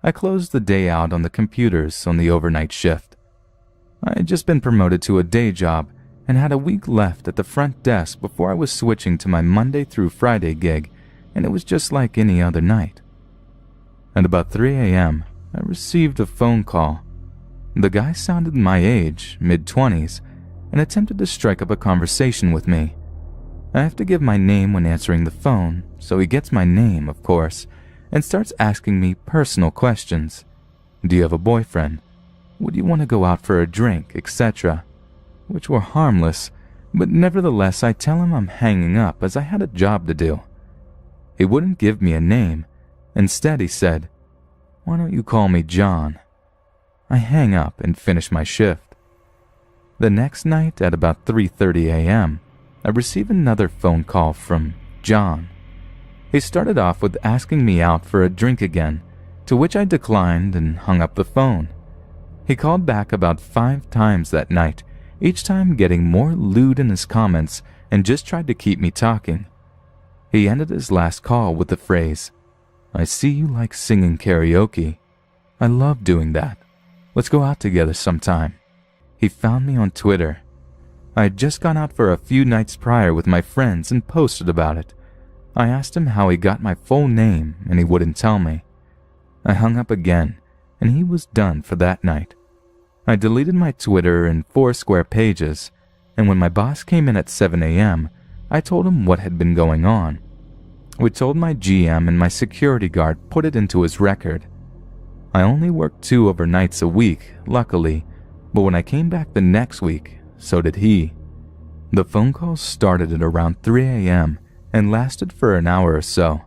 I closed the day out on the computers on the overnight shift. I had just been promoted to a day job and had a week left at the front desk before I was switching to my Monday through Friday gig, and it was just like any other night. At about 3 a.m., I received a phone call. The guy sounded my age, mid-20s, and attempted to strike up a conversation with me. I have to give my name when answering the phone, so he gets my name, of course, and starts asking me personal questions. Do you have a boyfriend? Would you want to go out for a drink, etc.? Which were harmless, but nevertheless I tell him I'm hanging up as I had a job to do. He wouldn't give me a name. Instead he said, "Why don't you call me John?" I hang up and finish my shift. The next night at about 3:30 a.m., I receive another phone call from John. He started off with asking me out for a drink again, to which I declined and hung up the phone. He called back about 5 times that night, each time getting more lewd in his comments, and just tried to keep me talking. He ended his last call with the phrase, "I see you like singing karaoke. I love doing that. Let's go out together sometime." He found me on Twitter. I had just gone out for a few nights prior with my friends and posted about it. I asked him how he got my full name, and he wouldn't tell me. I hung up again, and he was done for that night. I deleted my Twitter and Foursquare pages, and when my boss came in at 7 a.m., I told him what had been going on. We told my GM, and my security guard put it into his record. I only worked 2 overnights a week, luckily, but when I came back the next week, so did he. The phone calls started at around 3 a.m. and lasted for an hour or so,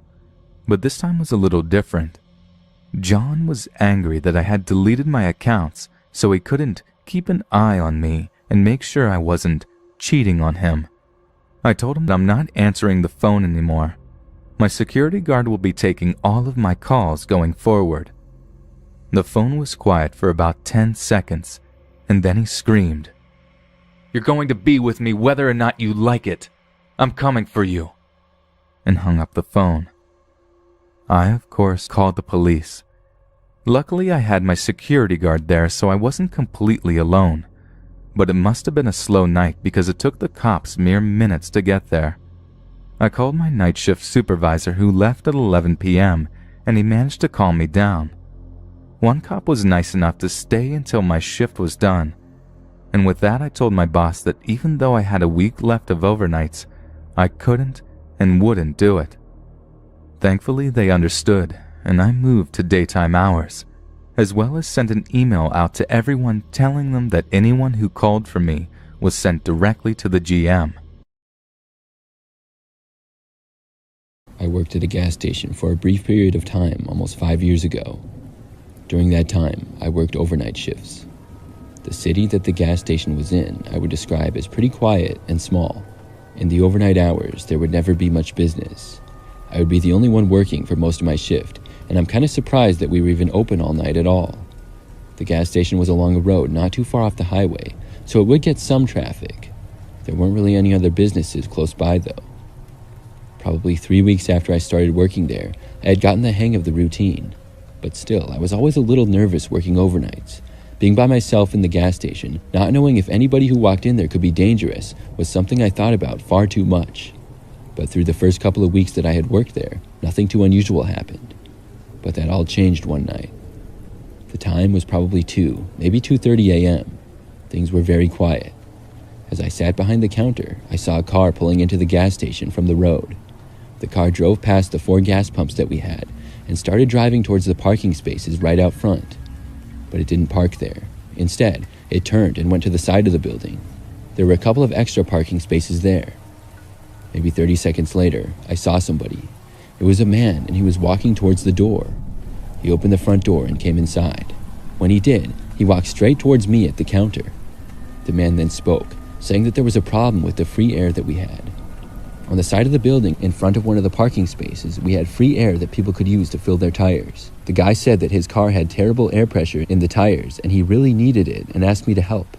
but this time was a little different. John was angry that I had deleted my accounts so he couldn't keep an eye on me and make sure I wasn't cheating on him. I told him that I'm not answering the phone anymore. My security guard will be taking all of my calls going forward. The phone was quiet for about 10 seconds, and then he screamed, "You're going to be with me whether or not you like it. I'm coming for you," and hung up the phone. I, of course, called the police. Luckily, I had my security guard there, so I wasn't completely alone. But it must have been a slow night because it took the cops mere minutes to get there. I called my night shift supervisor, who left at 11 p.m., and he managed to calm me down. One cop was nice enough to stay until my shift was done. And with that, I told my boss that even though I had a week left of overnights, I couldn't and wouldn't do it. Thankfully, they understood, and I moved to daytime hours, as well as sent an email out to everyone telling them that anyone who called for me was sent directly to the GM. I worked at a gas station for a brief period of time almost 5 years ago. During that time, I worked overnight shifts. The city that the gas station was in, I would describe as pretty quiet and small. In the overnight hours, there would never be much business. I would be the only one working for most of my shift, and I'm kind of surprised that we were even open all night at all. The gas station was along a road not too far off the highway, so it would get some traffic. There weren't really any other businesses close by though. Probably 3 weeks after I started working there, I had gotten the hang of the routine. But still, I was always a little nervous working overnights. Being by myself in the gas station, not knowing if anybody who walked in there could be dangerous, was something I thought about far too much. But through the first couple of weeks that I had worked there, nothing too unusual happened. But that all changed one night. The time was probably 2, maybe 2:30 a.m. Things were very quiet. As I sat behind the counter, I saw a car pulling into the gas station from the road. The car drove past the 4 gas pumps that we had and started driving towards the parking spaces right out front. But it didn't park there. Instead, it turned and went to the side of the building. There were a couple of extra parking spaces there. Maybe 30 seconds later, I saw somebody. It was a man, and he was walking towards the door. He opened the front door and came inside. When he did, he walked straight towards me at the counter. The man then spoke, saying that there was a problem with the free air that we had. On the side of the building, in front of one of the parking spaces, we had free air that people could use to fill their tires. The guy said that his car had terrible air pressure in the tires and he really needed it and asked me to help.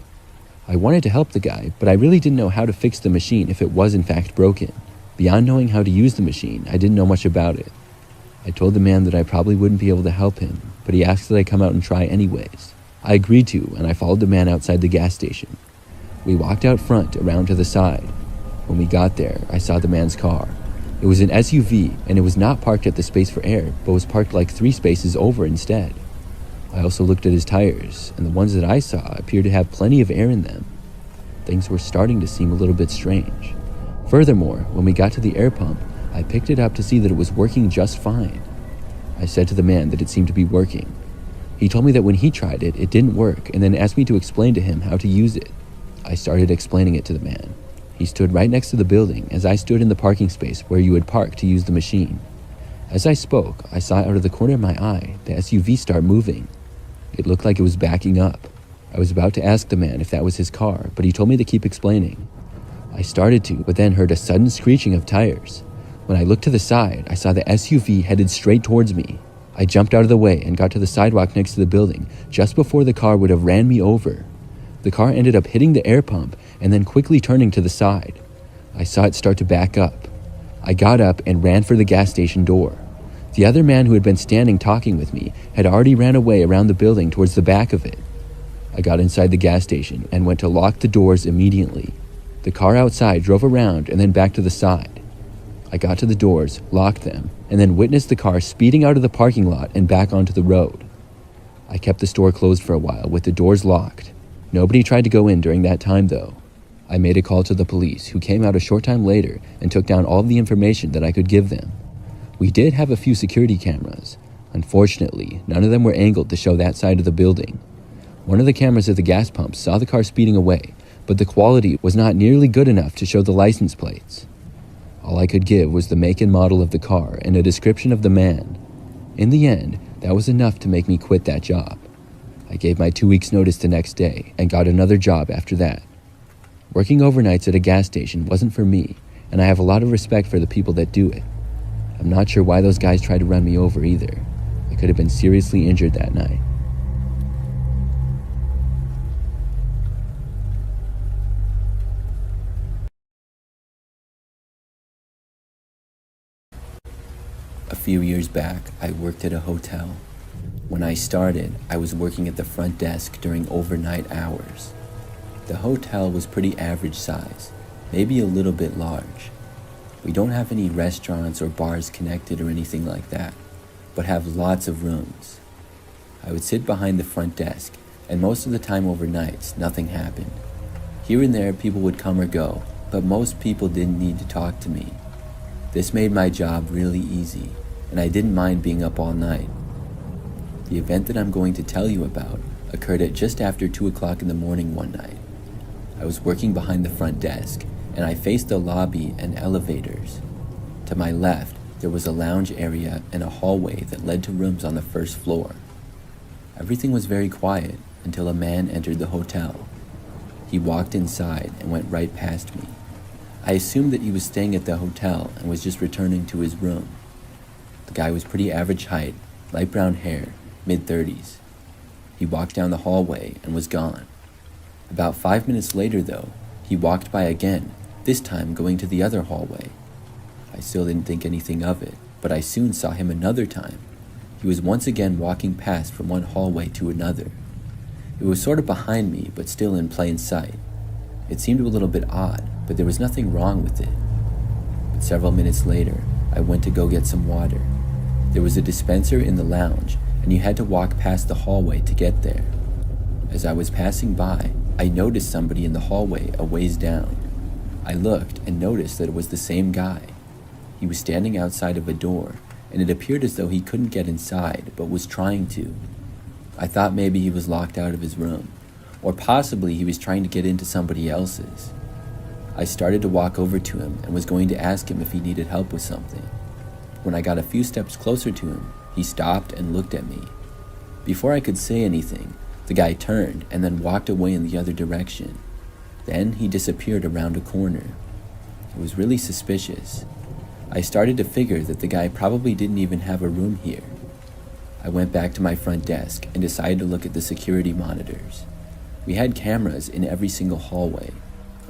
I wanted to help the guy, but I really didn't know how to fix the machine if it was in fact broken. Beyond knowing how to use the machine, I didn't know much about it. I told the man that I probably wouldn't be able to help him, but he asked that I come out and try anyways. I agreed to, and I followed the man outside the gas station. We walked out front around to the side. When we got there, I saw the man's car. It was an SUV, and it was not parked at the space for air, but was parked like 3 spaces over instead. I also looked at his tires, and the ones that I saw appeared to have plenty of air in them. Things were starting to seem a little bit strange. Furthermore, when we got to the air pump, I picked it up to see that it was working just fine. I said to the man that it seemed to be working. He told me that when he tried it, it didn't work, and then asked me to explain to him how to use it. I started explaining it to the man. He stood right next to the building as I stood in the parking space where you would park to use the machine. As I spoke, I saw out of the corner of my eye the SUV start moving. It looked like it was backing up. I was about to ask the man if that was his car, but he told me to keep explaining. I started to, but then heard a sudden screeching of tires. When I looked to the side, I saw the SUV headed straight towards me. I jumped out of the way and got to the sidewalk next to the building just before the car would have ran me over. The car ended up hitting the air pump and then quickly turning to the side. I saw it start to back up. I got up and ran for the gas station door. The other man who had been standing talking with me had already ran away around the building towards the back of it. I got inside the gas station and went to lock the doors immediately. The car outside drove around and then back to the side. I got to the doors, locked them, and then witnessed the car speeding out of the parking lot and back onto the road. I kept the store closed for a while with the doors locked. Nobody tried to go in during that time though. I made a call to the police, who came out a short time later and took down all of the information that I could give them. We did have a few security cameras. Unfortunately, none of them were angled to show that side of the building. One of the cameras at the gas pump saw the car speeding away, but the quality was not nearly good enough to show the license plates. All I could give was the make and model of the car and a description of the man. In the end, that was enough to make me quit that job. I gave my 2 weeks notice the next day and got another job after that. Working overnights at a gas station wasn't for me, and I have a lot of respect for the people that do it. I'm not sure why those guys tried to run me over either. I could have been seriously injured that night. A few years back, I worked at a hotel. When I started, I was working at the front desk during overnight hours. The hotel was pretty average size, maybe a little bit large. We don't have any restaurants or bars connected or anything like that, but have lots of rooms. I would sit behind the front desk, and most of the time overnights, nothing happened. Here and there, people would come or go, but most people didn't need to talk to me. This made my job really easy, and I didn't mind being up all night. The event that I'm going to tell you about occurred at just after 2 o'clock in the morning one night. I was working behind the front desk, and I faced the lobby and elevators. To my left, there was a lounge area and a hallway that led to rooms on the first floor. Everything was very quiet until a man entered the hotel. He walked inside and went right past me. I assumed that he was staying at the hotel and was just returning to his room. The guy was pretty average height, light brown hair, mid-30s. He walked down the hallway and was gone. About 5 minutes later, though, he walked by again, this time going to the other hallway. I still didn't think anything of it, but I soon saw him another time. He was once again walking past from one hallway to another. It was sort of behind me, but still in plain sight. It seemed a little bit odd, but there was nothing wrong with it. But several minutes later, I went to go get some water. There was a dispenser in the lounge, and you had to walk past the hallway to get there. As I was passing by, I noticed somebody in the hallway a ways down. I looked and noticed that it was the same guy. He was standing outside of a door, and it appeared as though he couldn't get inside, but was trying to. I thought maybe he was locked out of his room, or possibly he was trying to get into somebody else's. I started to walk over to him and was going to ask him if he needed help with something. When I got a few steps closer to him, he stopped and looked at me. Before I could say anything, the guy turned and then walked away in the other direction. Then he disappeared around a corner. It was really suspicious. I started to figure that the guy probably didn't even have a room here. I went back to my front desk and decided to look at the security monitors. We had cameras in every single hallway.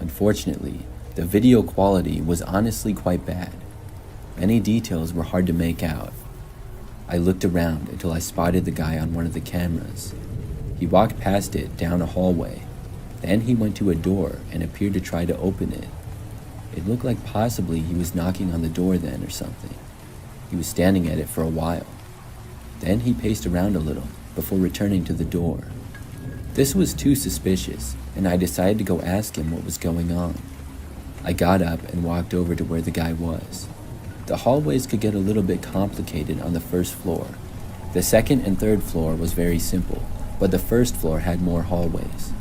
Unfortunately, the video quality was honestly quite bad. Many details were hard to make out. I looked around until I spotted the guy on one of the cameras. He walked past it down a hallway. Then he went to a door and appeared to try to open it. It looked like possibly he was knocking on the door then or something. He was standing at it for a while. Then he paced around a little before returning to the door. This was too suspicious, and I decided to go ask him what was going on. I got up and walked over to where the guy was. The hallways could get a little bit complicated on the first floor. The second and third floor was very simple, but the first floor had more hallways.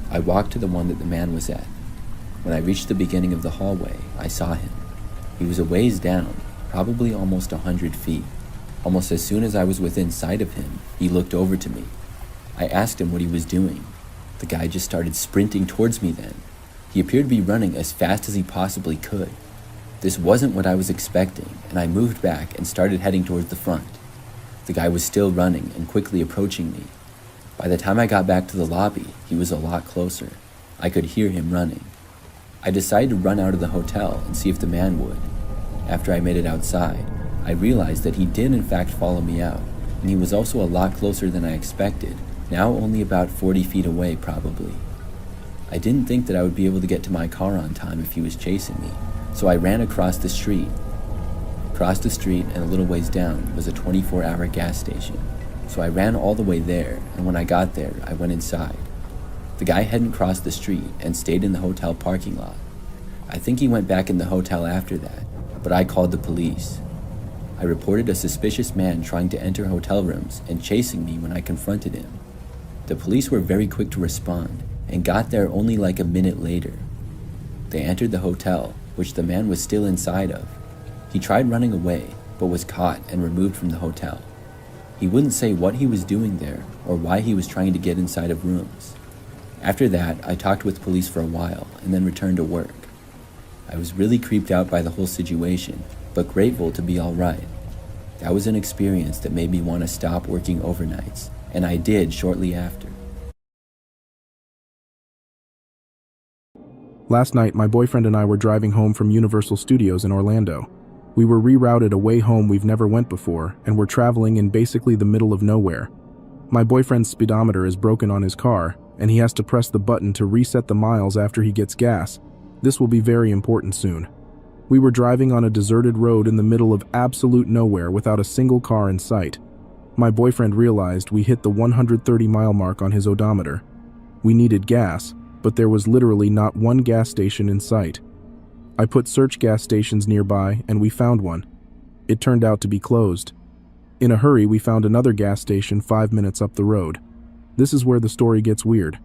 I walked to the one that the man was at. When I reached the beginning of the hallway, I saw him. He was a ways down, probably almost 100 feet. Almost as soon as I was within sight of him, he looked over to me. I asked him what he was doing. The guy just started sprinting towards me then. He appeared to be running as fast as he possibly could. This wasn't what I was expecting, and I moved back and started heading towards the front. The guy was still running and quickly approaching me. By the time I got back to the lobby, he was a lot closer. I could hear him running. I decided to run out of the hotel and see if the man would. After I made it outside, I realized that he did in fact follow me out, and he was also a lot closer than I expected, now only about 40 feet away probably. I didn't think that I would be able to get to my car on time if he was chasing me, so I ran across the street. Across the street and a little ways down was a 24-hour gas station, so I ran all the way there, and when I got there, I went inside. The guy hadn't crossed the street and stayed in the hotel parking lot. I think he went back in the hotel after that, but I called the police. I reported a suspicious man trying to enter hotel rooms and chasing me when I confronted him. The police were very quick to respond and got there only like a minute later. They entered the hotel, which the man was still inside of. He tried running away, but was caught and removed from the hotel. He wouldn't say what he was doing there or why he was trying to get inside of rooms. After that, I talked with police for a while and then returned to work. I was really creeped out by the whole situation, but grateful to be all right. That was an experience that made me want to stop working overnights, and I did shortly after. Last night, my boyfriend and I were driving home from Universal Studios in Orlando. We were rerouted away home we've never went before, and we're traveling in basically the middle of nowhere. My boyfriend's speedometer is broken on his car, and he has to press the button to reset the miles after he gets gas. This will be very important soon. We were driving on a deserted road in the middle of absolute nowhere without a single car in sight. My boyfriend realized we hit the 130-mile mark on his odometer. We needed gas, but there was literally not one gas station in sight. I put search gas stations nearby, and we found one. It turned out to be closed. In a hurry, we found another gas station 5 minutes up the road. This is where the story gets weird.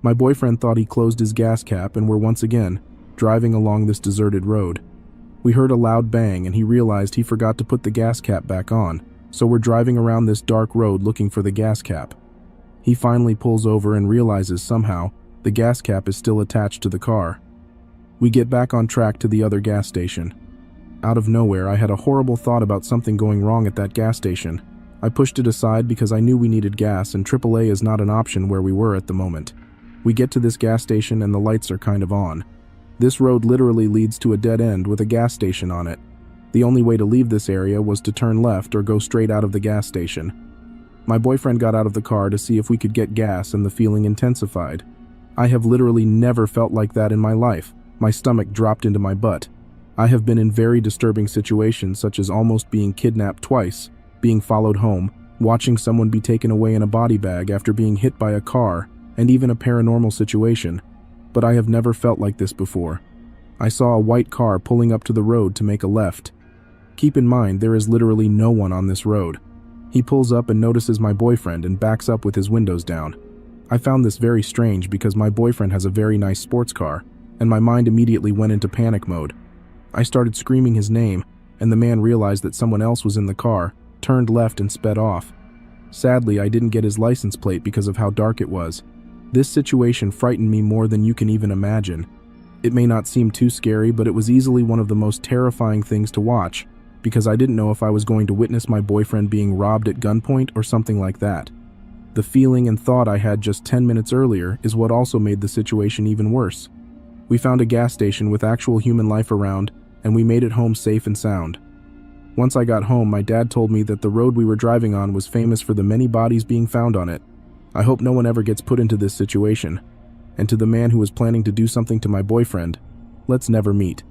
My boyfriend thought he closed his gas cap, and we're once again driving along this deserted road. We heard a loud bang, and he realized he forgot to put the gas cap back on, so we're driving around this dark road looking for the gas cap. He finally pulls over and realizes somehow the gas cap is still attached to the car. We get back on track to the other gas station. Out of nowhere, I had a horrible thought about something going wrong at that gas station. I pushed it aside because I knew we needed gas, and AAA is not an option where we were at the moment. We get to this gas station and the lights are kind of on. This road literally leads to a dead end with a gas station on it. The only way to leave this area was to turn left or go straight out of the gas station. My boyfriend got out of the car to see if we could get gas, and the feeling intensified. I have literally never felt like that in my life. My stomach dropped into my butt. I have been in very disturbing situations, such as almost being kidnapped twice, being followed home, watching someone be taken away in a body bag after being hit by a car, and even a paranormal situation. But I have never felt like this before. I saw a white car pulling up to the road to make a left. Keep in mind, there is literally no one on this road. He pulls up and notices my boyfriend and backs up with his windows down. I found this very strange because my boyfriend has a very nice sports car, and my mind immediately went into panic mode. I started screaming his name, and the man realized that someone else was in the car, turned left and sped off. Sadly, I didn't get his license plate because of how dark it was. This situation frightened me more than you can even imagine. It may not seem too scary, but it was easily one of the most terrifying things to watch, because I didn't know if I was going to witness my boyfriend being robbed at gunpoint or something like that. The feeling and thought I had just 10 minutes earlier is what also made the situation even worse. We found a gas station with actual human life around, and we made it home safe and sound. Once I got home, my dad told me that the road we were driving on was famous for the many bodies being found on it. I hope no one ever gets put into this situation. And to the man who was planning to do something to my boyfriend, let's never meet.